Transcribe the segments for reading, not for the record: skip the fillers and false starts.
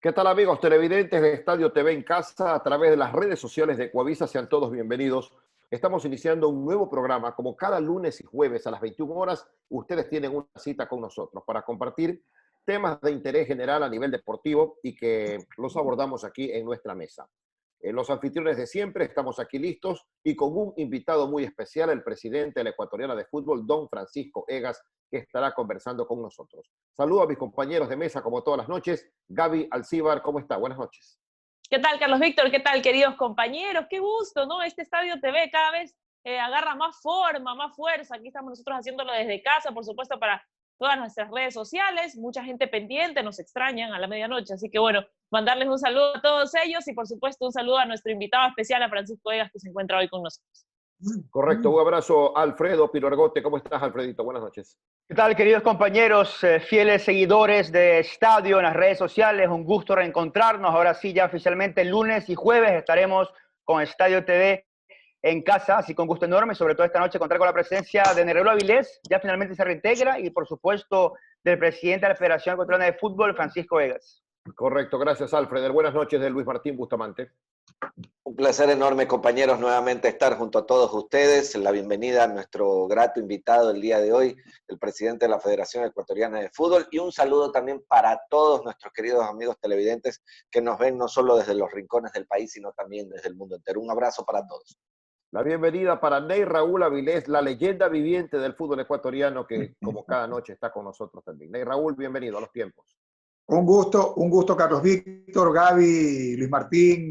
¿Qué tal amigos televidentes de Estadio TV en casa a través de las redes sociales de Coavisa? Sean todos bienvenidos. Estamos iniciando un nuevo programa. Como cada lunes y jueves a las 21 horas, ustedes tienen una cita con nosotros para compartir temas de interés general a nivel deportivo y que los abordamos aquí en nuestra mesa. Los anfitriones de siempre estamos aquí listos y con un invitado muy especial, el presidente de la Ecuatoriana de Fútbol, don Francisco Egas, que estará conversando con nosotros. Saludo a mis compañeros de mesa como todas las noches. Gaby Alcíbar, ¿cómo está? Buenas noches. ¿Qué tal, Carlos Víctor? ¿Qué tal, queridos compañeros? Qué gusto, ¿no? Este Estadio TV cada vez agarra más forma, más fuerza. Aquí estamos nosotros haciéndolo desde casa, por supuesto, para todas nuestras redes sociales. Mucha gente pendiente, nos extrañan a la medianoche. Así que, bueno, mandarles un saludo a todos ellos y, por supuesto, un saludo a nuestro invitado especial, a Francisco Egas, que se encuentra hoy con nosotros. Correcto, un abrazo a Alfredo Pirargote. ¿Cómo estás, Alfredito? Buenas noches. ¿Qué tal, queridos compañeros, fieles seguidores de Estadio en las redes sociales? Un gusto reencontrarnos. Ahora sí, ya oficialmente lunes y jueves estaremos con Estadio TV en casa, así con gusto enorme, sobre todo esta noche contar con la presencia de Nereulo Avilés, ya finalmente se reintegra, y por supuesto del presidente de la Federación Ecuatoriana de Fútbol, Francisco Egas. Correcto, gracias, Alfredo. Buenas noches de Luis Martín Bustamante. Un placer enorme, compañeros, nuevamente estar junto a todos ustedes. La bienvenida a nuestro grato invitado el día de hoy, el presidente de la Federación Ecuatoriana de Fútbol, y un saludo también para todos nuestros queridos amigos televidentes que nos ven no solo desde los rincones del país, sino también desde el mundo entero. Un abrazo para todos. La bienvenida para Ney Raúl Avilés, la leyenda viviente del fútbol ecuatoriano que como cada noche está con nosotros también. Ney Raúl, bienvenido a los tiempos. Un gusto, Carlos Víctor, Gaby, Luis Martín,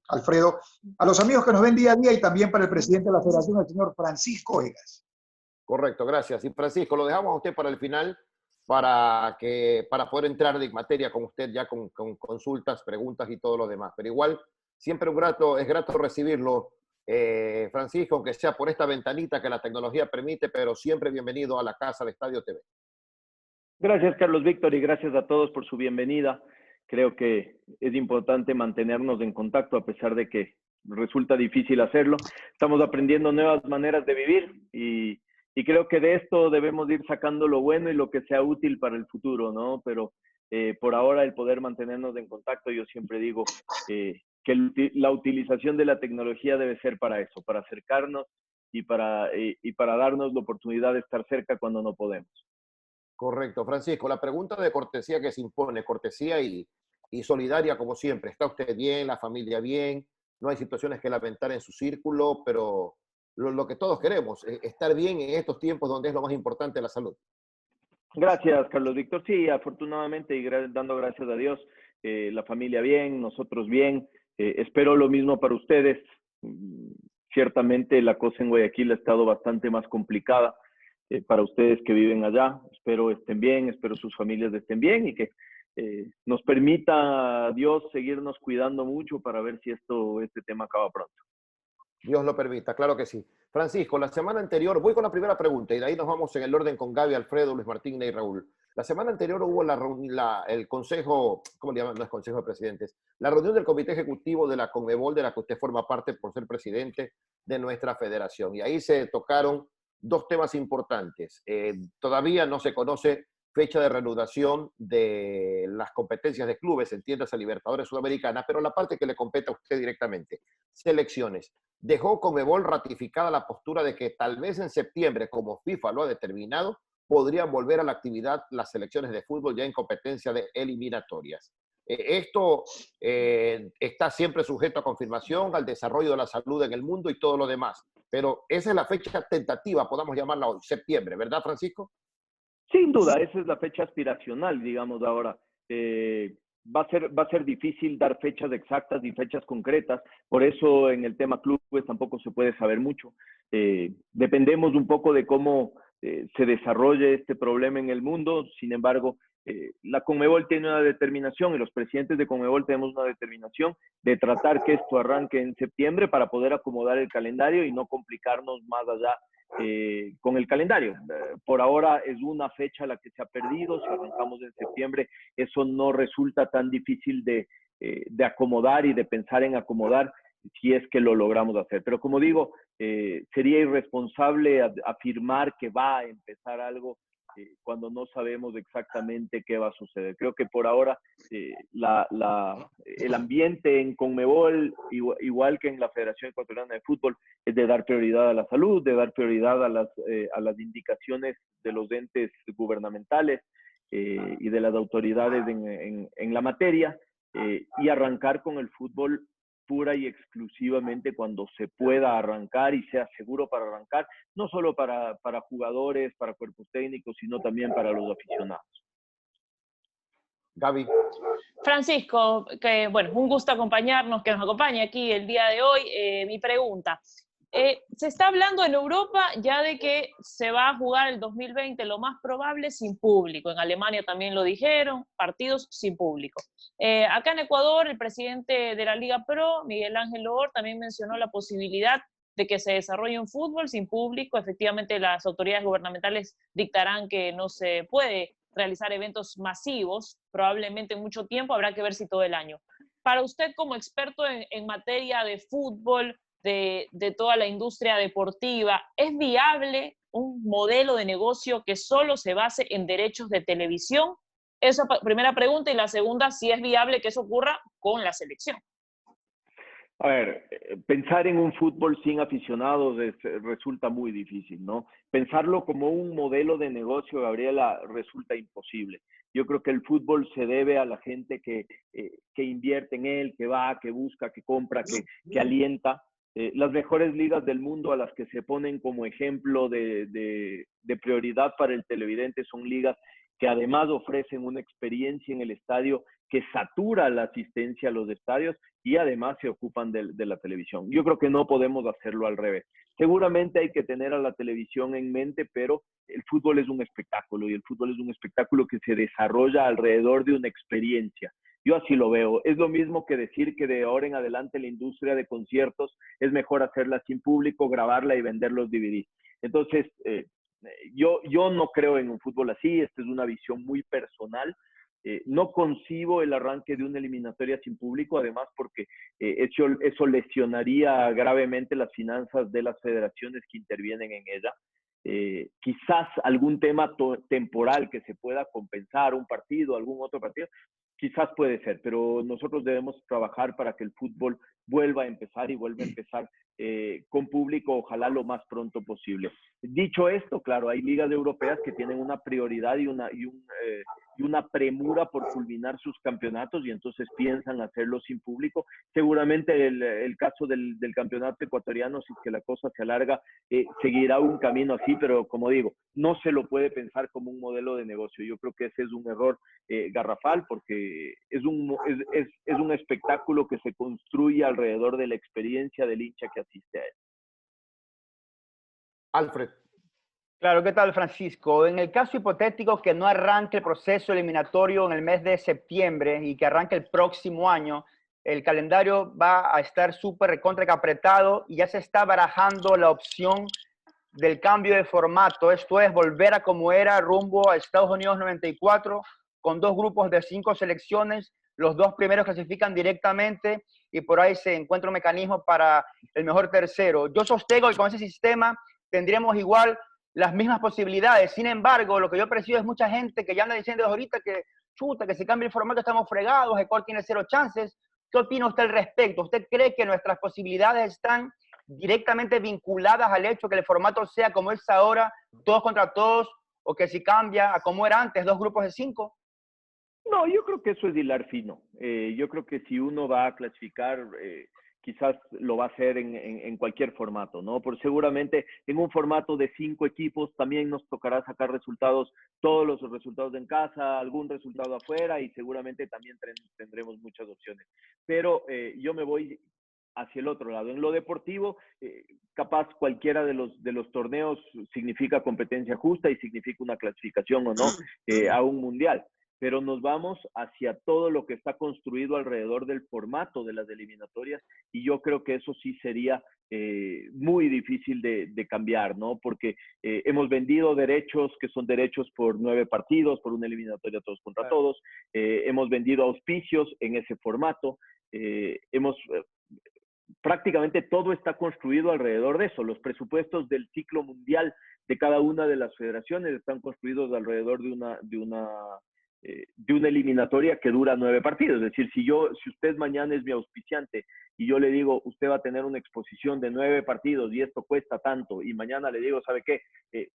Alfredo, a los amigos que nos ven día a día y también para el presidente de la Federación, el señor Francisco Egas. Correcto, gracias. Y Francisco, lo dejamos a usted para el final para poder entrar en materia con usted ya con consultas, preguntas y todo lo demás. Pero igual, siempre es grato recibirlo, Francisco, aunque sea por esta ventanita que la tecnología permite, pero siempre bienvenido a la casa de Estadio TV. Gracias, Carlos Víctor, y gracias a todos por su bienvenida. Creo que es importante mantenernos en contacto a pesar de que resulta difícil hacerlo. Estamos aprendiendo nuevas maneras de vivir y creo que de esto debemos ir sacando lo bueno y lo que sea útil para el futuro, ¿no? Pero por ahora el poder mantenernos en contacto, yo siempre digo que la utilización de la tecnología debe ser para eso, para acercarnos y para darnos la oportunidad de estar cerca cuando no podemos. Correcto, Francisco. La pregunta de cortesía que se impone, cortesía y solidaria como siempre. ¿Está usted bien? ¿La familia bien? No hay situaciones que lamentar en su círculo, pero lo que todos queremos, estar bien en estos tiempos donde es lo más importante, la salud. Gracias, Carlos Víctor. Sí, afortunadamente y dando gracias a Dios, la familia bien, nosotros bien. Espero lo mismo para ustedes. Ciertamente la cosa en Guayaquil ha estado bastante más complicada. Para ustedes que viven allá, espero estén bien, espero sus familias estén bien y que nos permita Dios seguirnos cuidando mucho para ver si este tema acaba pronto. Dios lo permita, claro que sí. Francisco, la semana anterior, voy con la primera pregunta y de ahí nos vamos en el orden con Gaby, Alfredo, Luis Martín y Raúl. La semana anterior hubo el consejo, ¿cómo le llaman? No es consejo de presidentes, la reunión del comité ejecutivo de la CONMEBOL, de la que usted forma parte por ser presidente de nuestra federación. Y ahí se tocaron dos temas importantes. Todavía no se conoce fecha de reanudación de las competencias de clubes, entiéndase Libertadores Sudamericana, pero la parte que le compete a usted directamente, selecciones. Dejó CONMEBOL ratificada la postura de que tal vez en septiembre, como FIFA lo ha determinado, podrían volver a la actividad las selecciones de fútbol ya en competencia de eliminatorias. Esto está siempre sujeto a confirmación, al desarrollo de la salud en el mundo y todo lo demás. Pero esa es la fecha tentativa, podamos llamarla hoy, septiembre, ¿verdad, Francisco? Sin duda, esa es la fecha aspiracional, digamos, ahora. Va a ser difícil dar fechas exactas y fechas concretas, por eso en el tema clubes tampoco se puede saber mucho. Dependemos un poco de cómo se desarrolle este problema en el mundo, sin embargo, la CONMEBOL tiene una determinación y los presidentes de CONMEBOL tenemos una determinación de tratar que esto arranque en septiembre para poder acomodar el calendario y no complicarnos más allá con el calendario. Por ahora es una fecha la que se ha perdido. Si arrancamos en septiembre, eso no resulta tan difícil de acomodar y de pensar en acomodar si es que lo logramos hacer. Pero como digo, sería irresponsable afirmar que va a empezar algo cuando no sabemos exactamente qué va a suceder. Creo que por ahora el ambiente en Conmebol, igual que en la Federación Ecuatoriana de Fútbol, es de dar prioridad a la salud, de dar prioridad a las indicaciones de los entes gubernamentales y de las autoridades en la materia, y arrancar con el fútbol pura y exclusivamente cuando se pueda arrancar y sea seguro para arrancar, no solo para jugadores, para cuerpos técnicos, sino también para los aficionados. Gaby. Francisco, que bueno, un gusto acompañarnos, que nos acompañe aquí el día de hoy. Mi pregunta, se está hablando en Europa ya de que se va a jugar el 2020 lo más probable sin público. En Alemania también lo dijeron, partidos sin público. Acá en Ecuador, el presidente de la Liga Pro, Miguel Ángel Loor, también mencionó la posibilidad de que se desarrolle un fútbol sin público. Efectivamente, las autoridades gubernamentales dictarán que no se puede realizar eventos masivos, probablemente en mucho tiempo, habrá que ver si todo el año. Para usted, como experto en materia de fútbol, de toda la industria deportiva, ¿es viable un modelo de negocio que solo se base en derechos de televisión? Esa primera pregunta. Y la segunda, si es viable que eso ocurra con la selección. A ver, pensar en un fútbol sin aficionados resulta muy difícil, ¿no? Pensarlo como un modelo de negocio, Gabriela, resulta imposible. Yo creo que el fútbol se debe a la gente que invierte en él, que va, que busca, que compra, que alienta. Las mejores ligas del mundo a las que se ponen como ejemplo de prioridad para el televidente son ligas que además ofrecen una experiencia en el estadio que satura la asistencia a los estadios y además se ocupan de la televisión. Yo creo que no podemos hacerlo al revés. Seguramente hay que tener a la televisión en mente, pero el fútbol es un espectáculo y el fútbol es un espectáculo que se desarrolla alrededor de una experiencia. Yo así lo veo. Es lo mismo que decir que de ahora en adelante la industria de conciertos es mejor hacerla sin público, grabarla y vender los DVD. Entonces, yo no creo en un fútbol así. Esta es una visión muy personal. No concibo el arranque de una eliminatoria sin público, además porque eso lesionaría gravemente las finanzas de las federaciones que intervienen en ella. Quizás algún tema temporal que se pueda compensar, un partido, algún otro partido, quizás puede ser, pero nosotros debemos trabajar para que el fútbol vuelva a empezar y vuelva a empezar con público, ojalá lo más pronto posible. Dicho esto, claro, hay ligas europeas que tienen una prioridad y una premura por culminar sus campeonatos y entonces piensan hacerlo sin público. Seguramente el caso del campeonato ecuatoriano, si es que la cosa se alarga, seguirá un camino así, pero como digo, no se lo puede pensar como un modelo de negocio. Yo creo que ese es un error garrafal porque es un espectáculo que se construye alrededor de la experiencia del hincha que asiste a él. Alfred. Claro, ¿qué tal, Francisco? En el caso hipotético que no arranque el proceso eliminatorio en el mes de septiembre y que arranque el próximo año, el calendario va a estar súper recontra apretado y ya se está barajando la opción del cambio de formato. Esto es volver a como era rumbo a Estados Unidos 94, con 2 grupos de 5 selecciones. Los 2 primeros clasifican directamente y por ahí se encuentra un mecanismo para el mejor tercero. Yo sostengo que con ese sistema tendríamos igual las mismas posibilidades. Sin embargo, lo que yo percibo es mucha gente que ya anda diciendo ahorita que chuta, que si cambia el formato estamos fregados, Ecuador tiene 0 chances. ¿Qué opina usted al respecto? ¿Usted cree que nuestras posibilidades están directamente vinculadas al hecho que el formato sea como es ahora, todos contra todos, o que si cambia a como era antes, 2 grupos de 5? No, yo creo que eso es hilar fino. Yo creo que si uno va a clasificar, quizás lo va a hacer en cualquier formato, ¿no? Por seguramente en un formato de 5 equipos también nos tocará sacar resultados, todos los resultados en casa, algún resultado afuera y seguramente también tendremos muchas opciones. Pero yo me voy hacia el otro lado. En lo deportivo, capaz cualquiera de los torneos significa competencia justa y significa una clasificación o no a un mundial. Pero nos vamos hacia todo lo que está construido alrededor del formato de las eliminatorias y yo creo que eso sí sería muy difícil de cambiar, ¿no? Porque hemos vendido derechos que son derechos por 9 partidos, por una eliminatoria todos contra todos, hemos vendido auspicios en ese formato, prácticamente todo está construido alrededor de eso. Los presupuestos del ciclo mundial de cada una de las federaciones están construidos alrededor de una eliminatoria que dura 9 partidos. Es decir, si usted mañana es mi auspiciante y yo le digo, usted va a tener una exposición de 9 partidos y esto cuesta tanto, y mañana le digo, ¿sabe qué?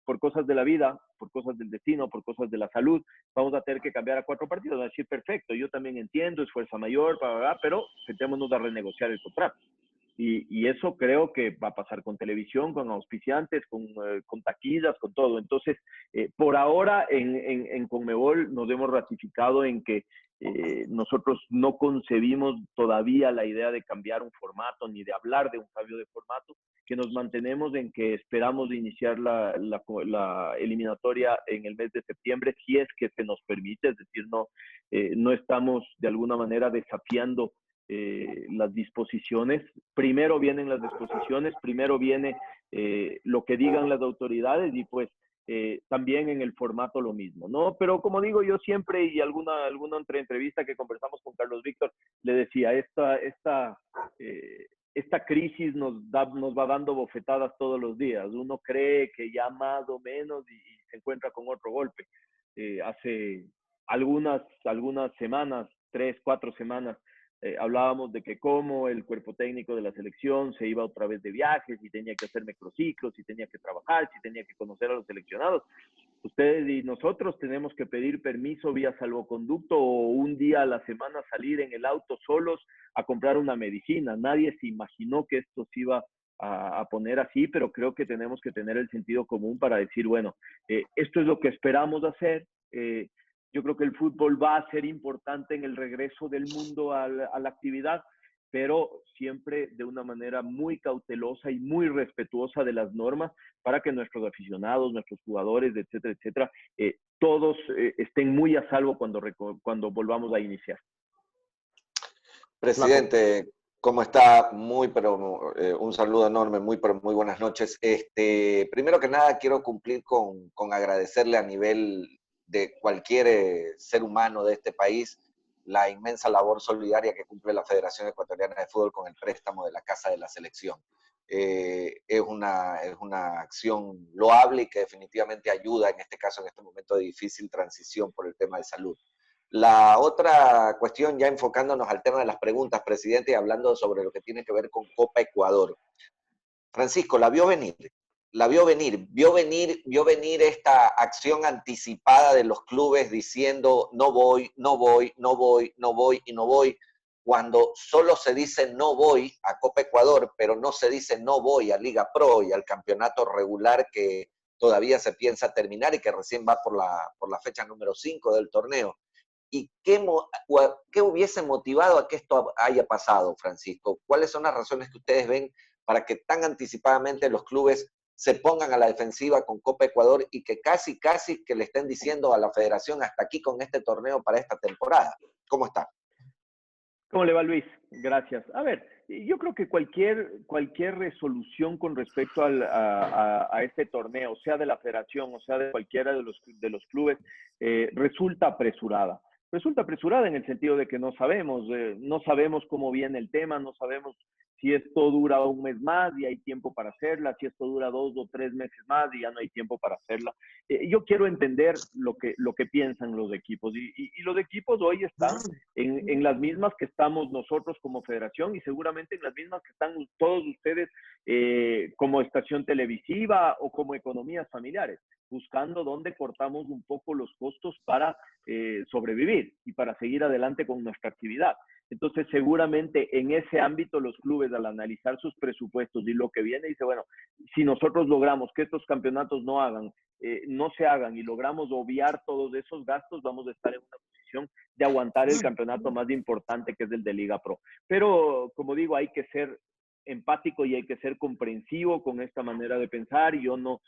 Por cosas de la vida, por cosas del destino, por cosas de la salud, vamos a tener que cambiar a 4 partidos. Va a decir, perfecto, yo también entiendo, es fuerza mayor, pero sentémonos a renegociar el contrato. Y eso creo que va a pasar con televisión, con auspiciantes, con taquillas, con todo. Entonces, por ahora en Conmebol nos hemos ratificado en que nosotros no concebimos todavía la idea de cambiar un formato ni de hablar de un cambio de formato, que nos mantenemos en que esperamos de iniciar la eliminatoria en el mes de septiembre, si es que se nos permite. Es decir, no estamos de alguna manera desafiando las disposiciones. Primero vienen las disposiciones, primero viene lo que digan las autoridades, y pues también en el formato lo mismo, ¿no? Pero como digo yo siempre, y alguna entrevista que conversamos con Carlos Víctor, le decía, esta crisis nos va dando bofetadas todos los días. Uno cree que ya más o menos y se encuentra con otro golpe. Hace algunas semanas, 3, 4 semanas, hablábamos de que como el cuerpo técnico de la selección se iba otra vez de viajes y tenía que hacer microciclos y tenía que trabajar y tenía que conocer a los seleccionados. Ustedes y nosotros tenemos que pedir permiso vía salvoconducto o un día a la semana salir en el auto solos a comprar una medicina. Nadie se imaginó que esto se iba a poner así, pero creo que tenemos que tener el sentido común para decir, bueno, esto es lo que esperamos hacer. Yo creo que el fútbol va a ser importante en el regreso del mundo a la actividad, pero siempre de una manera muy cautelosa y muy respetuosa de las normas, para que nuestros aficionados, nuestros jugadores, etcétera, etcétera, todos estén muy a salvo cuando volvamos a iniciar. Presidente, ¿cómo está? Un saludo enorme, muy buenas noches. Primero que nada, quiero cumplir con agradecerle a nivel de cualquier ser humano de este país la inmensa labor solidaria que cumple la Federación Ecuatoriana de Fútbol con el préstamo de la Casa de la Selección. Es una acción loable y que definitivamente ayuda, en este caso, en este momento de difícil transición por el tema de salud. La otra cuestión, ya enfocándonos al tema de las preguntas, presidente, y hablando sobre lo que tiene que ver con Copa Ecuador. Francisco, vio venir esta acción anticipada de los clubes diciendo no voy, cuando solo se dice no voy a Copa Ecuador, pero no se dice no voy a Liga Pro y al campeonato regular que todavía se piensa terminar y que recién va por la fecha número 5 del torneo. ¿Y qué hubiese motivado a que esto haya pasado, Francisco? ¿Cuáles son las razones que ustedes ven para que tan anticipadamente los clubes se pongan a la defensiva con Copa Ecuador y que casi que le estén diciendo a la federación hasta aquí con este torneo para esta temporada? ¿Cómo está? ¿Cómo le va, Luis? Gracias. A ver, yo creo que cualquier resolución con respecto a este torneo, sea de la federación o sea de cualquiera de los clubes, resulta apresurada. Resulta apresurada en el sentido de que no sabemos cómo viene el tema, no sabemos si esto dura un mes más y hay tiempo para hacerla, si esto dura 2 o 3 meses más y ya no hay tiempo para hacerla. Yo quiero entender lo que piensan los equipos, y los equipos hoy están en las mismas que estamos nosotros como federación, y seguramente en las mismas que están todos ustedes como estación televisiva o como economías familiares, buscando dónde cortamos un poco los costos para sobrevivir y para seguir adelante con nuestra actividad. Entonces, seguramente en ese ámbito los clubes, al analizar sus presupuestos y lo que viene, dice, bueno, si nosotros logramos que estos campeonatos no se hagan y logramos obviar todos esos gastos, vamos a estar en una posición de aguantar el campeonato más importante, que es el de Liga Pro. Pero, como digo, hay que ser empático y hay que ser comprensivo con esta manera de pensar. Y yo no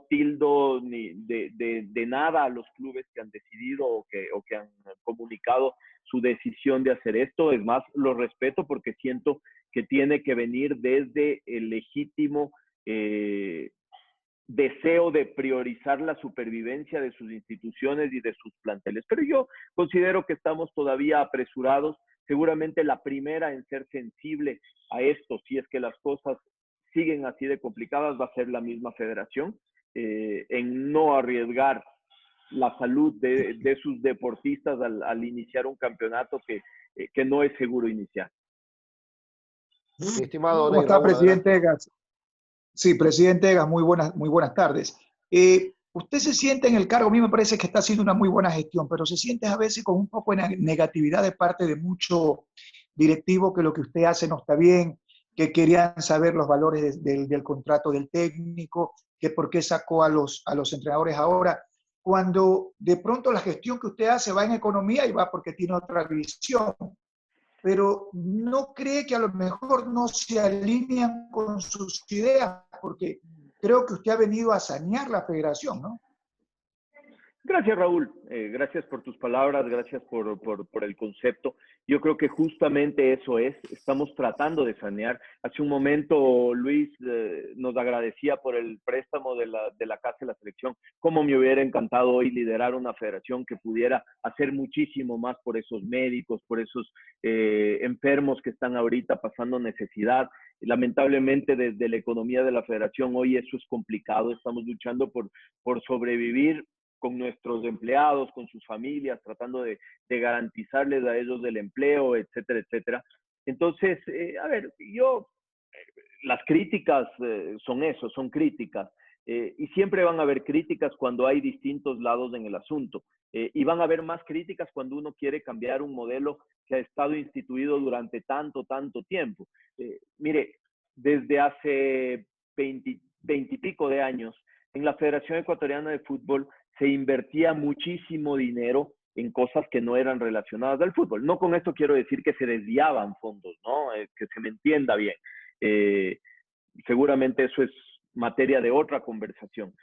tildo ni de nada a los clubes que han decidido o que han comunicado su decisión de hacer esto. Es más, lo respeto porque siento que tiene que venir desde el legítimo deseo de priorizar la supervivencia de sus instituciones y de sus planteles. Pero yo considero que estamos todavía apresurados. seguramente la primera en ser sensible a esto, si es que las cosas siguen así de complicadas, va a ser la misma federación, en no arriesgar la salud de sus deportistas al iniciar un campeonato que no es seguro iniciar. Mi estimado ¿Cómo Ney está, Raúl, presidente adelante. Egas? Sí, presidente Egas, muy buenas tardes. Usted se siente en el cargo, a mí me parece que está haciendo una muy buena gestión, pero se siente a veces con un poco de negatividad de parte de muchos directivos que lo que usted hace no está bien, que querían saber los valores del contrato del técnico, que por qué sacó a los entrenadores ahora, cuando de pronto la gestión que usted hace va en economía y va porque tiene otra visión, pero no cree que a lo mejor no se alinean con sus ideas, porque creo que usted ha venido a sanear la federación, ¿no? Gracias, Raúl. Gracias por tus palabras, gracias por el concepto. Yo creo que justamente eso es. Estamos tratando de sanear. Hace un momento Luis nos agradecía por el préstamo de la Casa de la Selección. Cómo me hubiera encantado hoy liderar una federación que pudiera hacer muchísimo más por esos médicos, por esos enfermos que están ahorita pasando necesidad. Lamentablemente, desde la economía de la federación hoy eso es complicado. Estamos luchando por sobrevivir con nuestros empleados, con sus familias, tratando de garantizarles a ellos el empleo, etcétera, etcétera. Entonces, a ver, las críticas son eso, son críticas. Y siempre van a haber críticas cuando hay distintos lados en el asunto. Y van a haber más críticas cuando uno quiere cambiar un modelo que ha estado instituido durante tanto tiempo. Mire, desde hace 20 y pico de años, en la Federación Ecuatoriana de Fútbol se invertía muchísimo dinero en cosas que no eran relacionadas al fútbol. No con esto quiero decir que se desviaban fondos, ¿no? Que se me entienda bien. Seguramente eso es materia de otra conversación.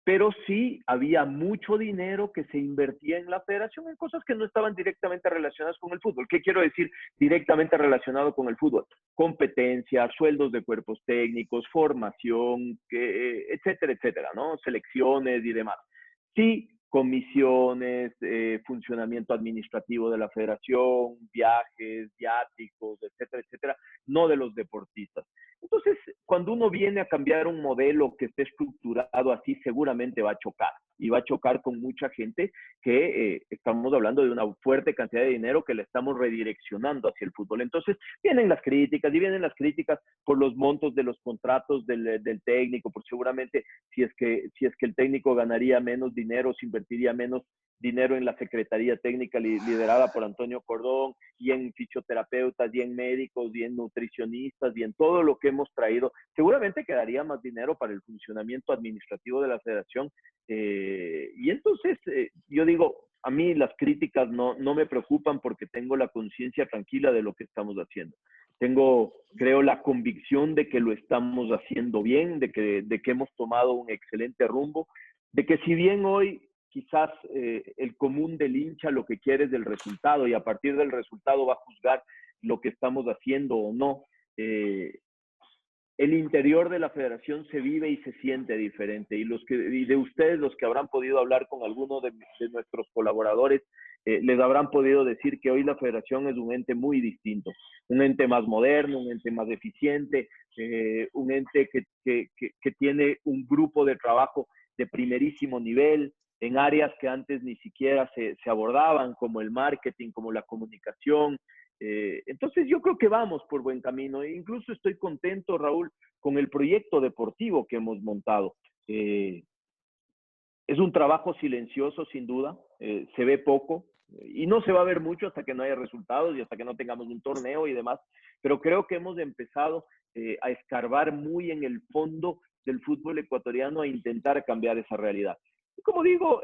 Pero sí había mucho dinero que se invertía en la federación en cosas que no estaban directamente relacionadas con el fútbol. ¿Qué quiero decir directamente relacionado con el fútbol? Competencia, sueldos de cuerpos técnicos, formación, etcétera, etcétera, ¿no? Selecciones y demás. Sí, comisiones, funcionamiento administrativo de la federación, viajes, viáticos, etcétera, etcétera, no de los deportistas. Entonces, cuando uno viene a cambiar un modelo que esté estructurado así, seguramente va a chocar. Y va a chocar con mucha gente que estamos hablando de una fuerte cantidad de dinero que le estamos redireccionando hacia el fútbol. Entonces, vienen las críticas, y vienen las críticas por los montos de los contratos del técnico, por seguramente si es que el técnico ganaría menos dinero, se invertiría menos dinero en la Secretaría Técnica liderada por Antonio Cordón, y en fisioterapeutas, y en médicos, y en nutricionistas, y en todo lo que hemos traído. Seguramente quedaría más dinero para el funcionamiento administrativo de la federación. Y entonces, yo digo, a mí las críticas no me preocupan porque tengo la conciencia tranquila de lo que estamos haciendo. Tengo, creo, la convicción de que lo estamos haciendo bien, de que hemos tomado un excelente rumbo, de que si bien hoy quizás el común del hincha lo que quiere es el resultado y a partir del resultado va a juzgar lo que estamos haciendo o no. El interior de la federación se vive y se siente diferente y de ustedes, los que habrán podido hablar con alguno de nuestros colaboradores, les habrán podido decir que hoy la federación es un ente muy distinto, un ente más moderno, un ente más eficiente, un ente que tiene un grupo de trabajo de primerísimo nivel, en áreas que antes ni siquiera se abordaban, como el marketing, como la comunicación. Entonces yo creo que vamos por buen camino. E incluso estoy contento, Raúl, con el proyecto deportivo que hemos montado. Es un trabajo silencioso, sin duda. Se ve poco y no se va a ver mucho hasta que no haya resultados y hasta que no tengamos un torneo y demás. Pero creo que hemos empezado a escarbar muy en el fondo del fútbol ecuatoriano, a intentar cambiar esa realidad. Y como digo,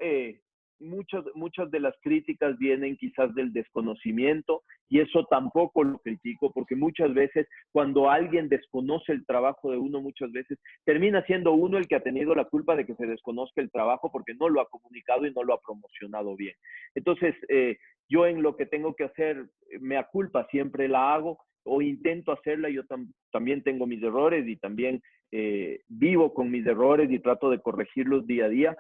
muchas de las críticas vienen quizás del desconocimiento, y eso tampoco lo critico, porque muchas veces cuando alguien desconoce el trabajo de uno, muchas veces termina siendo uno el que ha tenido la culpa de que se desconozca el trabajo porque no lo ha comunicado y no lo ha promocionado bien. Entonces, yo en lo que tengo que hacer, mea culpa, siempre la hago o intento hacerla. Yo también tengo mis errores y también vivo con mis errores y trato de corregirlos día a día.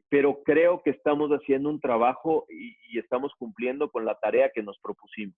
Pero creo que estamos haciendo un trabajo y estamos cumpliendo con la tarea que nos propusimos.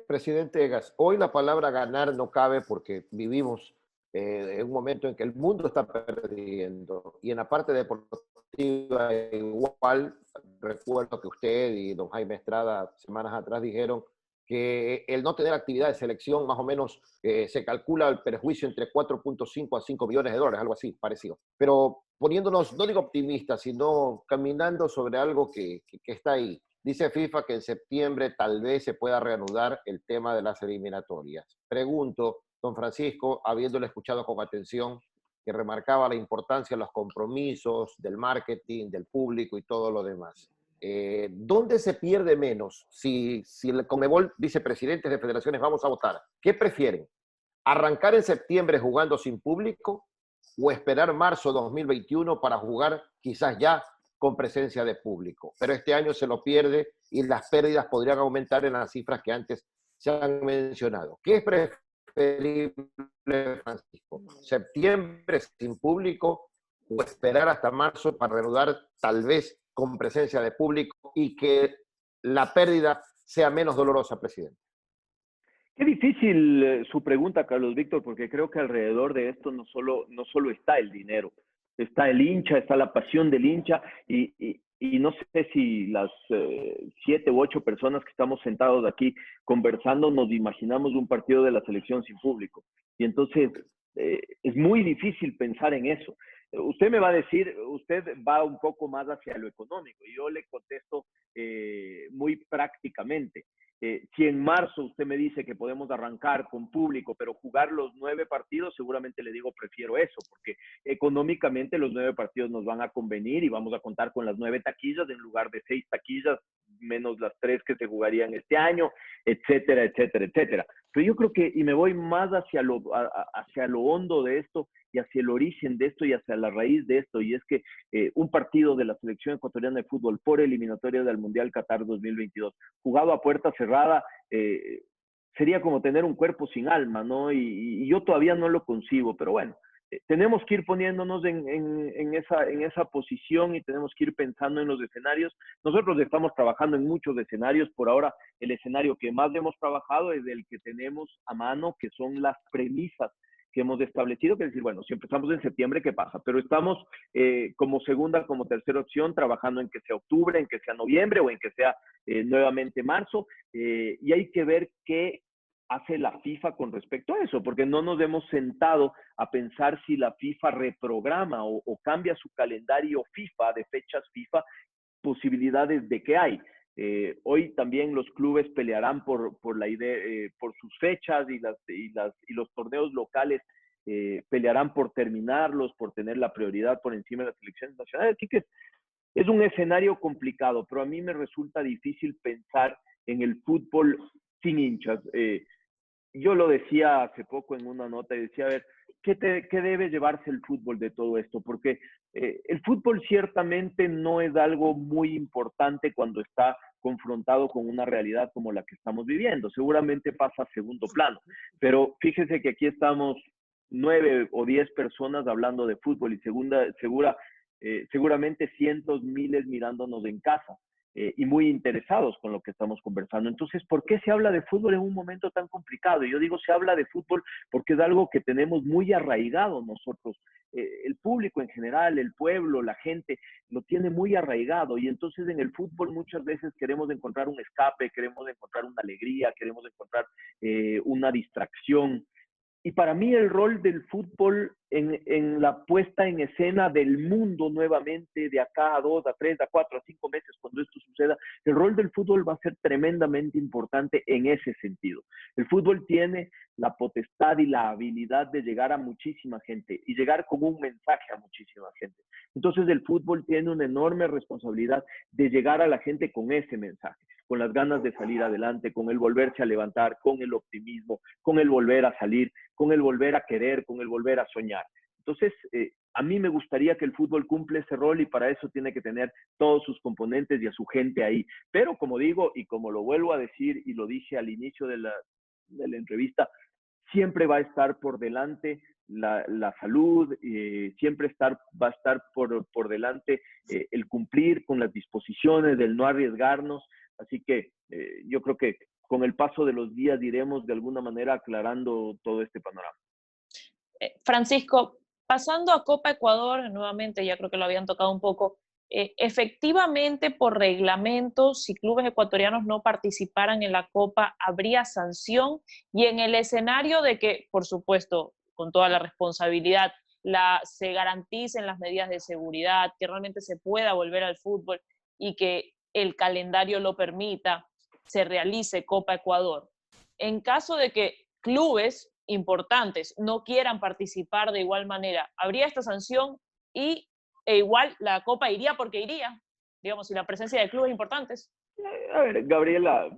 Presidente Egas, hoy la palabra ganar no cabe porque vivimos en un momento en que el mundo está perdiendo y en la parte deportiva igual, recuerdo que usted y don Jaime Estrada semanas atrás dijeron que el no tener actividad de selección más o menos se calcula el perjuicio entre 4.5 a 5 millones de dólares, algo así, parecido. Pero poniéndonos, no digo optimistas, sino caminando sobre algo que está ahí. Dice FIFA que en septiembre tal vez se pueda reanudar el tema de las eliminatorias. Pregunto, don Francisco, habiéndole escuchado con atención, que remarcaba la importancia de los compromisos, del marketing, del público y todo lo demás. ¿Dónde se pierde menos? Si el Conmebol dice presidentes de federaciones vamos a votar, ¿qué prefieren? ¿Arrancar en septiembre jugando sin público o esperar marzo 2021 para jugar quizás ya con presencia de público? Pero este año se lo pierde y las pérdidas podrían aumentar en las cifras que antes se han mencionado. ¿Qué es preferible, Francisco? ¿Septiembre sin público o esperar hasta marzo para reanudar tal vez con presencia de público y que la pérdida sea menos dolorosa, presidente? Qué difícil su pregunta, Carlos Víctor, porque creo que alrededor de esto no solo está el dinero, está el hincha, está la pasión del hincha y no sé si las 7 u 8 personas que estamos sentados aquí conversando nos imaginamos un partido de la selección sin público. Y entonces es muy difícil pensar en eso. Usted me va a decir, usted va un poco más hacia lo económico y yo le contesto muy prácticamente. Si en marzo usted me dice que podemos arrancar con público, pero jugar los 9 partidos, seguramente le digo prefiero eso, porque económicamente los 9 partidos nos van a convenir y vamos a contar con las 9 taquillas en lugar de 6 taquillas, menos las 3 que se jugarían este año, etcétera, etcétera, etcétera. Pero yo creo que, y me voy más hacia lo hondo de esto y hacia el origen de esto y hacia la raíz de esto, y es que un partido de la selección ecuatoriana de fútbol por eliminatoria del Mundial Qatar 2022, jugado a puerta cerrada, sería como tener un cuerpo sin alma, ¿no? Y yo todavía no lo concibo, pero bueno, tenemos que ir poniéndonos en esa posición y tenemos que ir pensando en los escenarios. Nosotros estamos trabajando en muchos escenarios. Por ahora, el escenario que más hemos trabajado es el que tenemos a mano, que son las premisas que hemos establecido, que es decir, bueno, si empezamos en septiembre, ¿qué pasa? Pero estamos como segunda, como tercera opción, trabajando en que sea octubre, en que sea noviembre o en que sea nuevamente marzo, y hay que ver qué hace la FIFA con respecto a eso, porque no nos hemos sentado a pensar si la FIFA reprograma o cambia su calendario FIFA, de fechas FIFA, posibilidades de que hay. Hoy también los clubes pelearán por la idea, por sus fechas y los torneos locales pelearán por terminarlos, por tener la prioridad por encima de las selecciones nacionales. Así que es un escenario complicado, pero a mí me resulta difícil pensar en el fútbol sin hinchas. Yo lo decía hace poco en una nota y decía, a ver, ¿qué debe llevarse el fútbol de todo esto? Porque el fútbol ciertamente no es algo muy importante cuando está confrontado con una realidad como la que estamos viviendo. Seguramente pasa a segundo plano, pero fíjese que aquí estamos 9 o 10 personas hablando de fútbol y seguramente cientos, miles mirándonos en casa. Y muy interesados con lo que estamos conversando. Entonces, ¿por qué se habla de fútbol en un momento tan complicado? Y yo digo, se habla de fútbol porque es algo que tenemos muy arraigado nosotros. El público en general, el pueblo, la gente, lo tiene muy arraigado. Y entonces en el fútbol muchas veces queremos encontrar un escape, queremos encontrar una alegría, queremos encontrar una distracción. Y para mí el rol del fútbol en la puesta en escena del mundo nuevamente, de acá a 2, a 3, a 4, a 5 meses, cuando esto suceda, el rol del fútbol va a ser tremendamente importante en ese sentido. El fútbol tiene la potestad y la habilidad de llegar a muchísima gente y llegar con un mensaje a muchísima gente. Entonces el fútbol tiene una enorme responsabilidad de llegar a la gente con ese mensaje, con las ganas de salir adelante, con el volverse a levantar, con el optimismo, con el volver a salir, con el volver a querer, con el volver a soñar. Entonces, a mí me gustaría que el fútbol cumpla ese rol y para eso tiene que tener todos sus componentes y a su gente ahí. Pero como digo y como lo vuelvo a decir y lo dije al inicio de la entrevista, siempre va a estar por delante la salud, siempre va a estar por delante el cumplir con las disposiciones, del no arriesgarnos. Así que yo creo que con el paso de los días iremos de alguna manera aclarando todo este panorama. Francisco, pasando a Copa Ecuador, nuevamente, ya creo que lo habían tocado un poco, efectivamente por reglamento, si clubes ecuatorianos no participaran en la Copa, ¿habría sanción? Y en el escenario de que, por supuesto, con toda la responsabilidad, se garanticen las medidas de seguridad, que realmente se pueda volver al fútbol y que el calendario lo permita, se realice Copa Ecuador. En caso de que clubes importantes no quieran participar de igual manera, ¿habría esta sanción? E igual la Copa iría porque iría, digamos, sin la presencia de clubes importantes. A ver, Gabriela,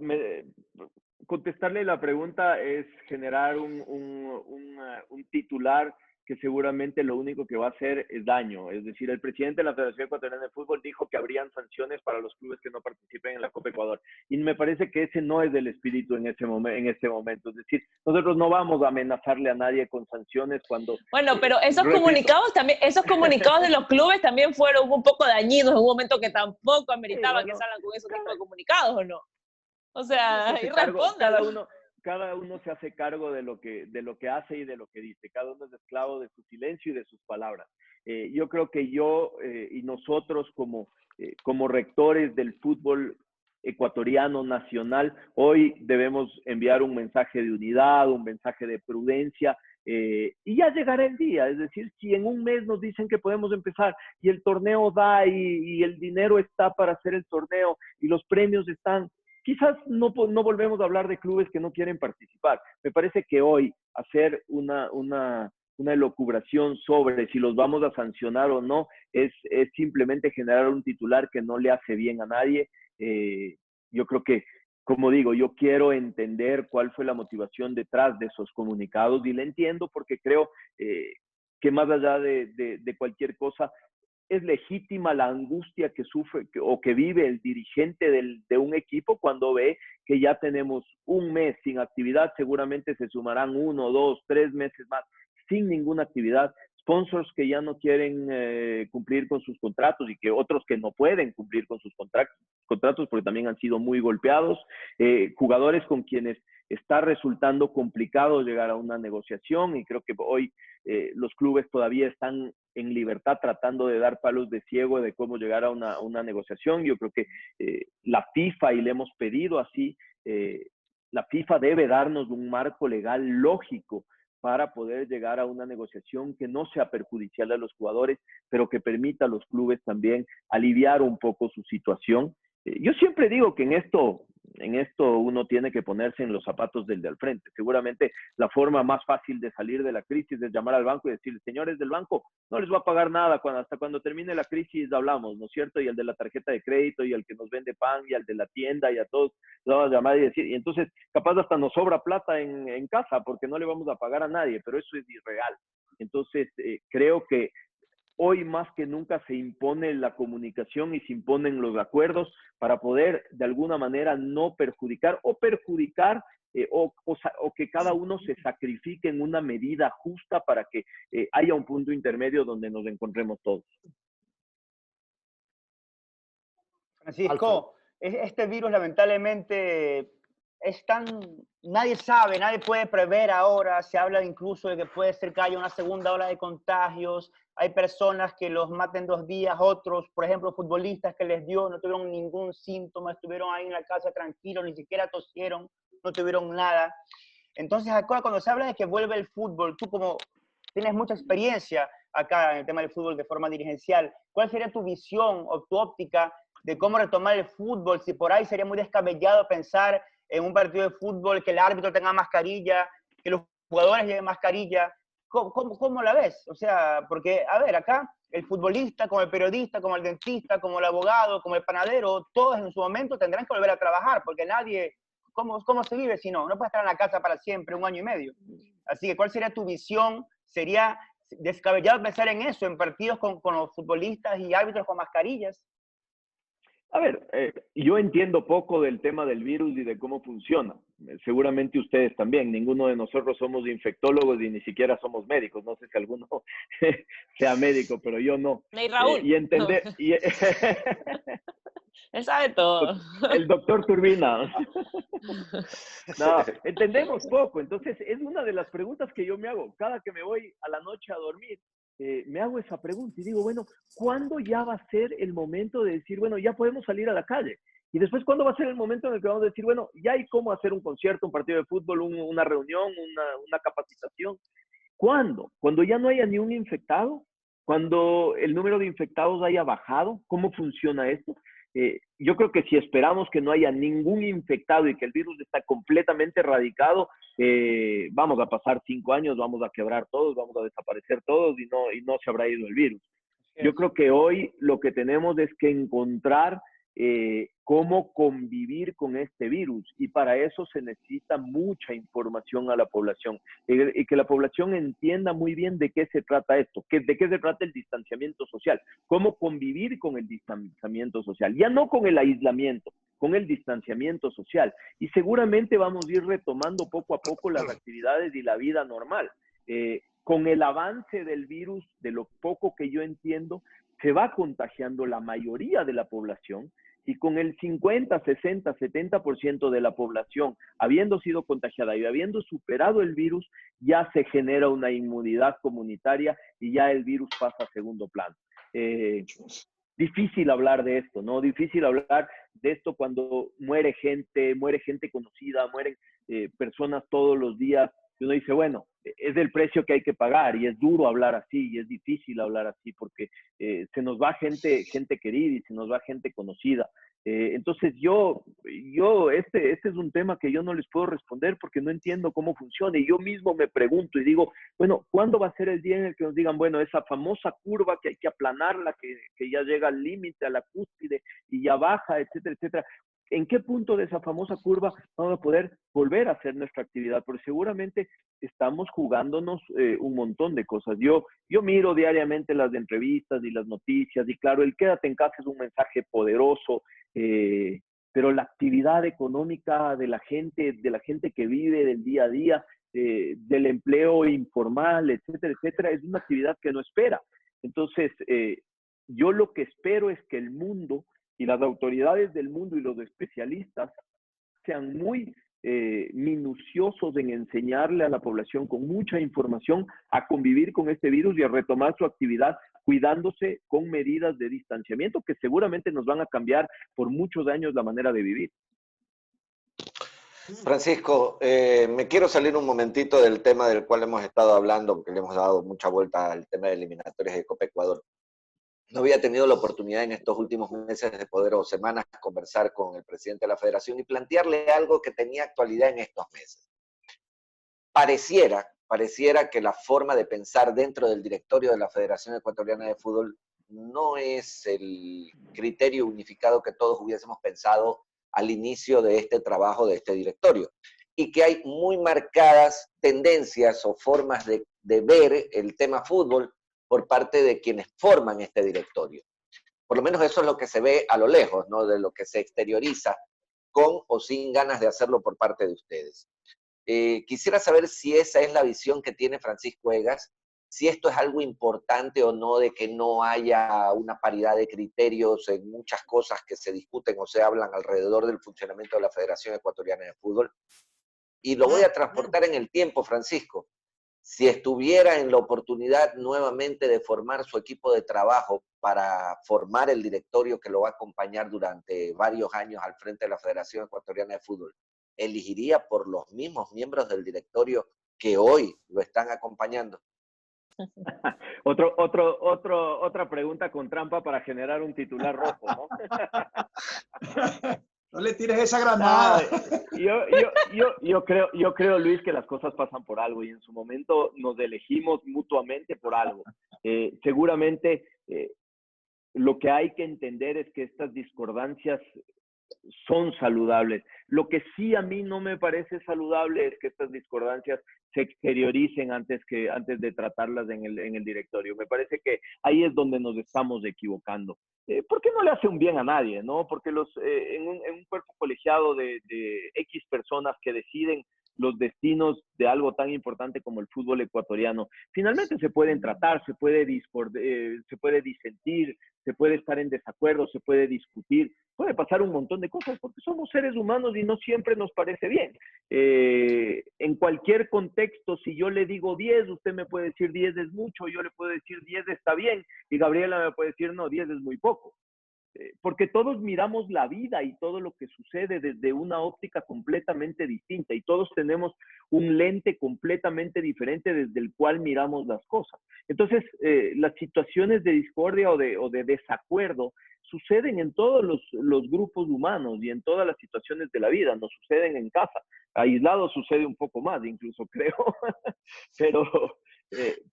contestarle la pregunta es generar un titular que seguramente lo único que va a hacer es daño. Es decir, el presidente de la Federación Ecuatoriana de Fútbol dijo que habrían sanciones para los clubes que no participen en la Copa Ecuador. Y me parece que ese no es el espíritu en este momento. Es decir, nosotros no vamos a amenazarle a nadie con sanciones cuando... Bueno, pero esos comunicados de los clubes también fueron un poco dañinos en un momento que tampoco ameritaba que salgan con esos tipos de comunicados, ¿o no? O sea, ahí respondan. Cada uno se hace cargo de lo que hace y de lo que dice. Cada uno es esclavo de su silencio y de sus palabras. Yo creo que y nosotros como rectores del fútbol ecuatoriano nacional, hoy debemos enviar un mensaje de unidad, un mensaje de prudencia, y ya llegará el día. Es decir, si en un mes nos dicen que podemos empezar y el torneo da y el dinero está para hacer el torneo y los premios están, quizás no volvemos a hablar de clubes que no quieren participar. Me parece que hoy hacer una elucubración sobre si los vamos a sancionar o no es simplemente generar un titular que no le hace bien a nadie. Yo creo que, como digo, yo quiero entender cuál fue la motivación detrás de esos comunicados y la entiendo porque creo que más allá de cualquier cosa, es legítima la angustia que sufre o que vive el dirigente de un equipo cuando ve que ya tenemos un mes sin actividad. Seguramente se sumarán 1, 2, 3 meses más sin ninguna actividad. Sponsors que ya no quieren cumplir con sus contratos y que otros que no pueden cumplir con sus contratos porque también han sido muy golpeados. Jugadores con quienes está resultando complicado llegar a una negociación y creo que hoy los clubes todavía están en libertad tratando de dar palos de ciego de cómo llegar a una negociación. Yo creo que la FIFA, y le hemos pedido así, la FIFA debe darnos un marco legal lógico para poder llegar a una negociación que no sea perjudicial a los jugadores, pero que permita a los clubes también aliviar un poco su situación. Yo siempre digo que en esto uno tiene que ponerse en los zapatos del de al frente. Seguramente la forma más fácil de salir de la crisis es llamar al banco y decir, señores del banco, no les voy a pagar nada, hasta cuando termine la crisis hablamos, ¿no es cierto? Y el de la tarjeta de crédito, y el que nos vende pan, y al de la tienda, y a todos les vamos a llamar y decir, y entonces capaz hasta nos sobra plata en casa porque no le vamos a pagar a nadie, pero eso es irreal. Entonces creo que hoy más que nunca se impone la comunicación y se imponen los acuerdos para poder de alguna manera no perjudicar o perjudicar o que cada uno se sacrifique en una medida justa para que haya un punto intermedio donde nos encontremos todos. Francisco, este virus lamentablemente nadie sabe, nadie puede prever ahora. Se habla incluso de que puede ser que haya una segunda ola de contagios. Hay personas que los maten 2 días, otros, por ejemplo, futbolistas que les dio, no tuvieron ningún síntoma, estuvieron ahí en la casa tranquilos, ni siquiera tosieron, no tuvieron nada. Entonces, acá cuando se habla de que vuelve el fútbol, tú como tienes mucha experiencia acá en el tema del fútbol de forma dirigencial, ¿cuál sería tu visión o tu óptica de cómo retomar el fútbol? Si por ahí sería muy descabellado pensar en un partido de fútbol que el árbitro tenga mascarilla, que los jugadores lleven mascarilla. ¿Cómo la ves? O sea, porque, a ver, acá el futbolista, como el periodista, como el dentista, como el abogado, como el panadero, todos en su momento tendrán que volver a trabajar, porque nadie, ¿cómo se vive si no? No puede estar en la casa para siempre, 1 año y medio. Así que, ¿cuál sería tu visión? ¿Sería descabellado pensar en eso, en partidos con los futbolistas y árbitros con mascarillas? A ver, yo entiendo poco del tema del virus y de cómo funciona. Seguramente ustedes también. Ninguno de nosotros somos infectólogos y ni siquiera somos médicos. No sé si alguno sea médico, pero yo no. Ni Raúl. Y entender... Él sabe todo. El doctor Turbina. No, entendemos poco. Entonces, es una de las preguntas que yo me hago. Cada que me voy a la noche a dormir, me hago esa pregunta y digo, bueno, ¿cuándo ya va a ser el momento de decir, bueno, ya podemos salir a la calle? Y después, ¿cuándo va a ser el momento en el que vamos a decir, bueno, ya hay cómo hacer un concierto, un partido de fútbol, una reunión, una capacitación? ¿Cuándo? Cuando ya no haya ni un infectado, cuando el número de infectados haya bajado. ¿Cómo funciona esto? Yo creo que si esperamos que no haya ningún infectado y que el virus está completamente erradicado, vamos a pasar 5 años, vamos a quebrar todos, vamos a desaparecer todos y no se habrá ido el virus. Yo creo que hoy lo que tenemos es que encontrar cómo convivir con este virus, y para eso se necesita mucha información a la población y que la población entienda muy bien de qué se trata esto, de qué se trata el distanciamiento social, cómo convivir con el distanciamiento social, ya no con el aislamiento, con el distanciamiento social, y seguramente vamos a ir retomando poco a poco las actividades y la vida normal. Con el avance del virus, de lo poco que yo entiendo, se va contagiando la mayoría de la población, y con el 50, 60, 70% de la población habiendo sido contagiada y habiendo superado el virus, ya se genera una inmunidad comunitaria y ya el virus pasa a segundo plano. Difícil hablar de esto, ¿no? Difícil hablar de esto cuando muere gente conocida, mueren personas todos los días, y uno dice, bueno, es el precio que hay que pagar, y es duro hablar así, y es difícil hablar así, porque se nos va gente querida y se nos va gente conocida. Entonces este es un tema que yo no les puedo responder porque no entiendo cómo funciona, y yo mismo me pregunto y digo, bueno, ¿cuándo va a ser el día en el que nos digan, bueno, esa famosa curva que hay que aplanarla, que ya llega al límite, a la cúspide y ya baja, etcétera, etcétera? ¿En qué punto de esa famosa curva vamos a poder volver a hacer nuestra actividad? Porque seguramente estamos jugándonos un montón de cosas. Yo miro diariamente las entrevistas y las noticias, y claro, el quédate en casa es un mensaje poderoso, pero la actividad económica de la gente que vive del día a día, del empleo informal, etcétera, etcétera, es una actividad que no espera. Entonces, yo lo que espero es que el mundo y las autoridades del mundo y los especialistas sean muy minuciosos en enseñarle a la población con mucha información a convivir con este virus y a retomar su actividad cuidándose con medidas de distanciamiento que seguramente nos van a cambiar por muchos años la manera de vivir. Francisco, me quiero salir un momentito del tema del cual hemos estado hablando, porque le hemos dado mucha vuelta al tema de eliminatorias de Copa Ecuador. No había tenido la oportunidad en estos últimos meses de poder, o semanas, conversar con el presidente de la federación y plantearle algo que tenía actualidad en estos meses. Pareciera que la forma de pensar dentro del directorio de la Federación Ecuatoriana de Fútbol no es el criterio unificado que todos hubiésemos pensado al inicio de este trabajo de este directorio, y que hay muy marcadas tendencias o formas de ver el tema fútbol por parte de quienes forman este directorio. Por lo menos eso es lo que se ve a lo lejos, ¿no? De lo que se exterioriza con o sin ganas de hacerlo por parte de ustedes. Quisiera saber si esa es la visión que tiene Francisco Egas, si esto es algo importante o no, de que no haya una paridad de criterios en muchas cosas que se discuten o se hablan alrededor del funcionamiento de la Federación Ecuatoriana de Fútbol. Y lo voy a transportar en el tiempo, Francisco. Si estuviera en la oportunidad nuevamente de formar su equipo de trabajo para formar el directorio que lo va a acompañar durante varios años al frente de la Federación Ecuatoriana de Fútbol, ¿elegiría por los mismos miembros del directorio que hoy lo están acompañando? Otra pregunta con trampa para generar un titular rojo, ¿no? No le tires esa granada. Yo creo, Luis, que las cosas pasan por algo, y en su momento nos elegimos mutuamente por algo. Seguramente lo que hay que entender es que estas discordancias son saludables. Lo que sí a mí no me parece saludable es que estas discordancias se exterioricen antes de tratarlas en el directorio. Me parece que ahí es donde nos estamos equivocando. Porque no le hace un bien a nadie, ¿no? Porque en un cuerpo colegiado de X personas que deciden los destinos de algo tan importante como el fútbol ecuatoriano, finalmente se pueden tratar, se puede disentir, se puede estar en desacuerdo, se puede discutir, puede pasar un montón de cosas porque somos seres humanos y no siempre nos parece bien. En cualquier contexto, si yo le digo 10, usted me puede decir 10 es mucho, yo le puedo decir 10 está bien y Gabriela me puede decir no, 10 es muy poco. Porque todos miramos la vida y todo lo que sucede desde una óptica completamente distinta y todos tenemos un lente completamente diferente desde el cual miramos las cosas. Entonces, las situaciones de discordia o de desacuerdo suceden en todos los grupos humanos y en todas las situaciones de la vida, no suceden en casa. Aislado sucede un poco más, incluso creo,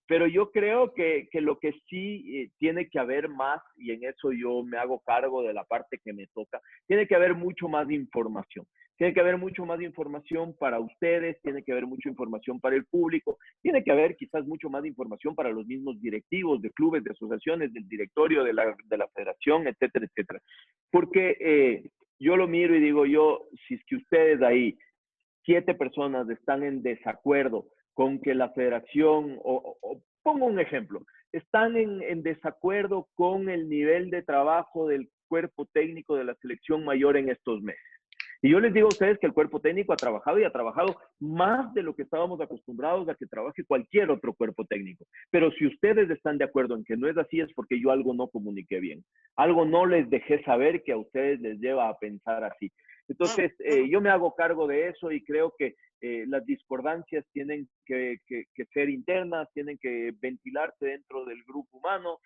pero yo creo que lo que sí tiene que haber más, y en eso yo me hago cargo de la parte que me toca, tiene que haber mucho más información. Tiene que haber mucho más información para ustedes, tiene que haber mucha información para el público, tiene que haber quizás mucho más información para los mismos directivos de clubes, de asociaciones, del directorio de la federación, etcétera, etcétera. Porque yo lo miro y digo si es que ustedes ahí, 7 personas están en desacuerdo con que la federación, o pongo un ejemplo, están en desacuerdo con el nivel de trabajo del cuerpo técnico de la selección mayor en estos meses. Y yo les digo a ustedes que el cuerpo técnico ha trabajado y ha trabajado más de lo que estábamos acostumbrados a que trabaje cualquier otro cuerpo técnico. Pero si ustedes están de acuerdo en que no es así, es porque yo algo no comuniqué bien. Algo no les dejé saber que a ustedes les lleva a pensar así. Entonces, yo me hago cargo de eso y creo que las discordancias tienen que ser internas, tienen que ventilarse dentro del grupo humano,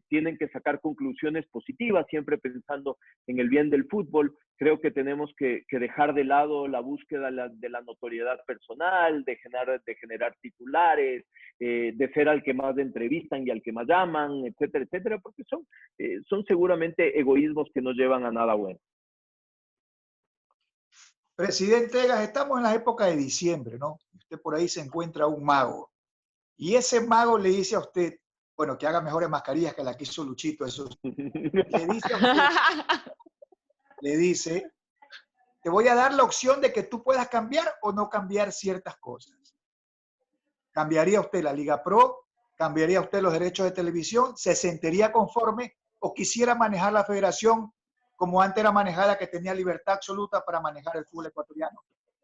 tienen que sacar conclusiones positivas, siempre pensando en el bien del fútbol. Creo que tenemos que dejar de lado la búsqueda de la notoriedad personal, de generar titulares, de ser al que más entrevistan y al que más llaman, etcétera, etcétera, porque son seguramente egoísmos que no llevan a nada bueno. Presidente Egas, estamos en la época de diciembre, ¿no? Usted por ahí se encuentra un mago. Y ese mago le dice a usted, bueno, que haga mejores mascarillas que la que hizo Luchito, eso. Le dice a usted, le dice, te voy a dar la opción de que tú puedas cambiar o no cambiar ciertas cosas. ¿Cambiaría usted la Liga Pro? ¿Cambiaría usted los derechos de televisión? ¿Se sentiría conforme o quisiera manejar la federación como antes era manejada, que tenía libertad absoluta para manejar el fútbol ecuatoriano?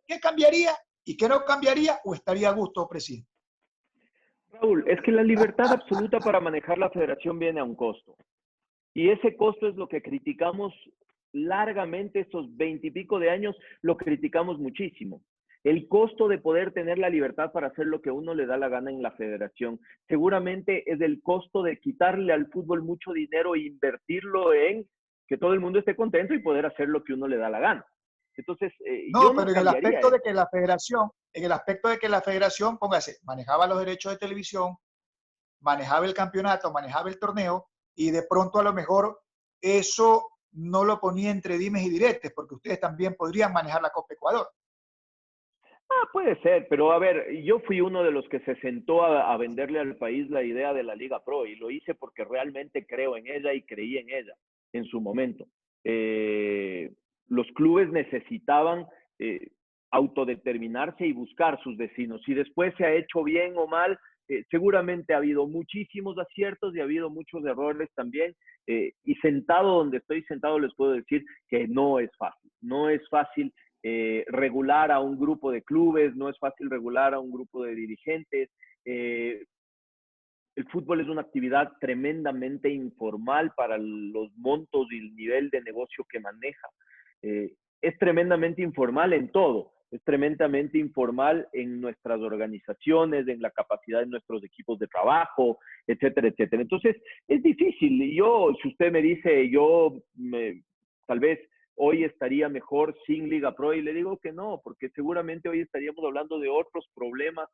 ¿Qué cambiaría y qué no cambiaría o estaría a gusto, presidente? Raúl, es que la libertad absoluta para manejar la federación viene a un costo. Y ese costo es lo que criticamos largamente estos 20 y pico de años, lo criticamos muchísimo. El costo de poder tener la libertad para hacer lo que uno le da la gana en la federación, seguramente es el costo de quitarle al fútbol mucho dinero e invertirlo en que todo el mundo esté contento y poder hacer lo que uno le da la gana. Entonces, no, pero en el aspecto de que la federación, póngase, manejaba los derechos de televisión, manejaba el campeonato, manejaba el torneo, y de pronto a lo mejor eso no lo ponía entre dimes y diretes, porque ustedes también podrían manejar la Copa Ecuador. Puede ser, pero a ver, yo fui uno de los que se sentó a venderle al país la idea de la Liga Pro y lo hice porque realmente creo en ella y creí en ella en su momento. Los clubes necesitaban autodeterminarse y buscar sus destinos. Si después se ha hecho bien o mal, seguramente ha habido muchísimos aciertos y ha habido muchos errores también. Y sentado donde estoy sentado les puedo decir que no es fácil. No es fácil regular a un grupo de clubes, no es fácil regular a un grupo de dirigentes. El fútbol es una actividad tremendamente informal para los montos y el nivel de negocio que maneja. Es tremendamente informal en todo. Es tremendamente informal en nuestras organizaciones, en la capacidad de nuestros equipos de trabajo, etcétera, etcétera. Entonces, es difícil. Si usted me dice, tal vez hoy estaría mejor sin Liga Pro, y le digo que no, porque seguramente hoy estaríamos hablando de otros problemas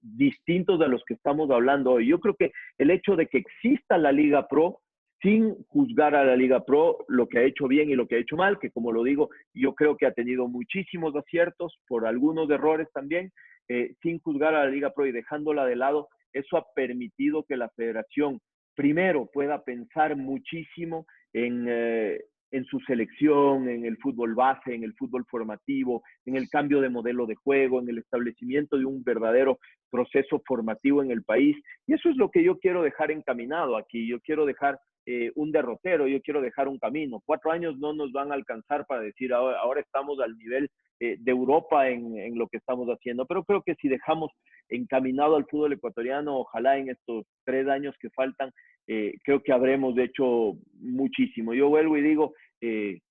distintos a los que estamos hablando hoy. Yo creo que el hecho de que exista la Liga Pro, sin juzgar a la Liga Pro, lo que ha hecho bien y lo que ha hecho mal, que como lo digo, yo creo que ha tenido muchísimos aciertos, por algunos errores también, sin juzgar a la Liga Pro y dejándola de lado, eso ha permitido que la federación primero pueda pensar muchísimo en su selección, en el fútbol base, en el fútbol formativo, en el cambio de modelo de juego, en el establecimiento de un verdadero proceso formativo en el país. Y eso es lo que yo quiero dejar encaminado aquí. Yo quiero dejar un derrotero, yo quiero dejar un camino. 4 años no nos van a alcanzar para decir ahora estamos al nivel de Europa en lo que estamos haciendo, pero creo que si dejamos encaminado al fútbol ecuatoriano, ojalá en estos 3 años que faltan, creo que habremos hecho muchísimo. Yo vuelvo y digo,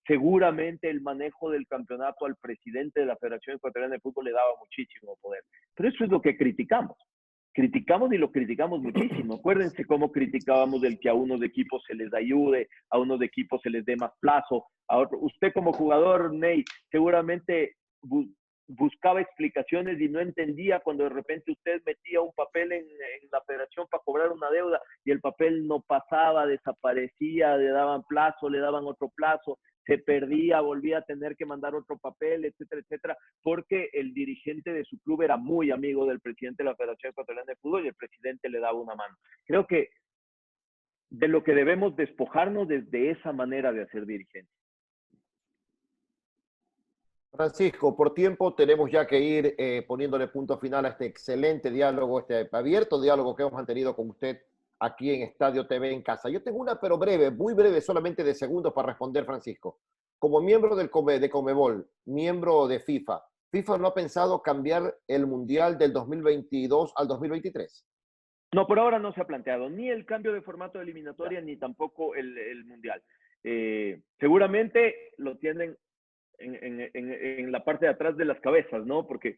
seguramente el manejo del campeonato al presidente de la Federación Ecuatoriana de Fútbol le daba muchísimo poder, pero eso es lo que criticamos. Criticamos y lo criticamos muchísimo. Acuérdense cómo criticábamos el que a unos equipos se les ayude, a unos equipos se les dé más plazo, a otros. Usted como jugador, Ney, seguramente buscaba explicaciones y no entendía cuando de repente usted metía un papel en la federación para cobrar una deuda y el papel no pasaba, desaparecía, le daban plazo, le daban otro plazo, se perdía, volvía a tener que mandar otro papel, etcétera, etcétera, porque el dirigente de su club era muy amigo del presidente de la Federación Ecuatoriana de Fútbol y el presidente le daba una mano. Creo que de lo que debemos despojarnos desde esa manera de hacer dirigencia. Francisco, por tiempo tenemos ya que ir poniéndole punto final a este excelente diálogo, este abierto diálogo que hemos mantenido con usted aquí en Estadio TV en Casa. Yo tengo una, pero breve, muy breve, solamente de segundos para responder, Francisco. Como miembro de Conmebol, miembro de FIFA, ¿FIFA no ha pensado cambiar el Mundial del 2022 al 2023? No, por ahora no se ha planteado ni el cambio de formato de eliminatoria ni tampoco el Mundial. Seguramente lo tienen en la parte de atrás de las cabezas, ¿no? Porque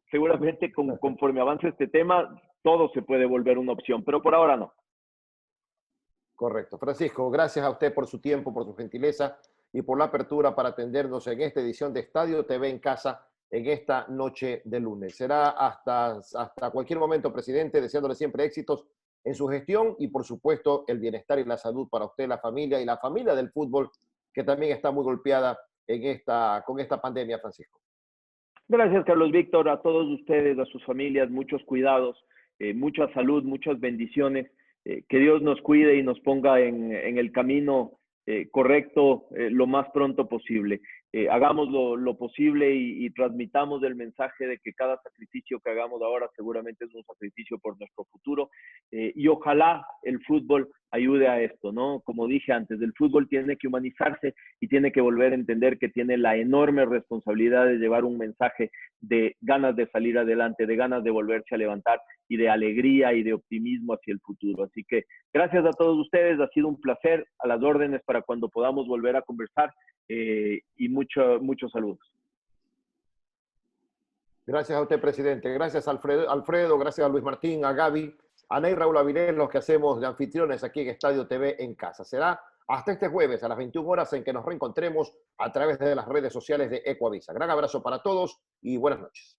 seguramente conforme avance este tema, todo se puede volver una opción, pero por ahora no. Correcto. Francisco, gracias a usted por su tiempo, por su gentileza y por la apertura para atendernos en esta edición de Estadio TV en Casa en esta noche de lunes. Será hasta cualquier momento, presidente, deseándole siempre éxitos en su gestión y, por supuesto, el bienestar y la salud para usted, la familia y la familia del fútbol, que también está muy golpeada con esta pandemia, Francisco. Gracias, Carlos Víctor, a todos ustedes, a sus familias, muchos cuidados, mucha salud, muchas bendiciones. Que Dios nos cuide y nos ponga en el camino correcto lo más pronto posible. Hagamos lo posible y transmitamos el mensaje de que cada sacrificio que hagamos ahora seguramente es un sacrificio por nuestro futuro y ojalá el fútbol ayude a esto, ¿no? Como dije antes, el fútbol tiene que humanizarse y tiene que volver a entender que tiene la enorme responsabilidad de llevar un mensaje de ganas de salir adelante, de ganas de volverse a levantar y de alegría y de optimismo hacia el futuro. Así que gracias a todos ustedes, ha sido un placer, a las órdenes para cuando podamos volver a conversar y muchos saludos. Gracias a usted, presidente. Gracias a Alfredo, gracias a Luis Martín, a Gaby, a Ney, Raúl Avilés, los que hacemos de anfitriones aquí en Estadio TV en Casa. Será hasta este jueves a las 21 horas en que nos reencontremos a través de las redes sociales de Ecuavisa. Gran abrazo para todos y buenas noches.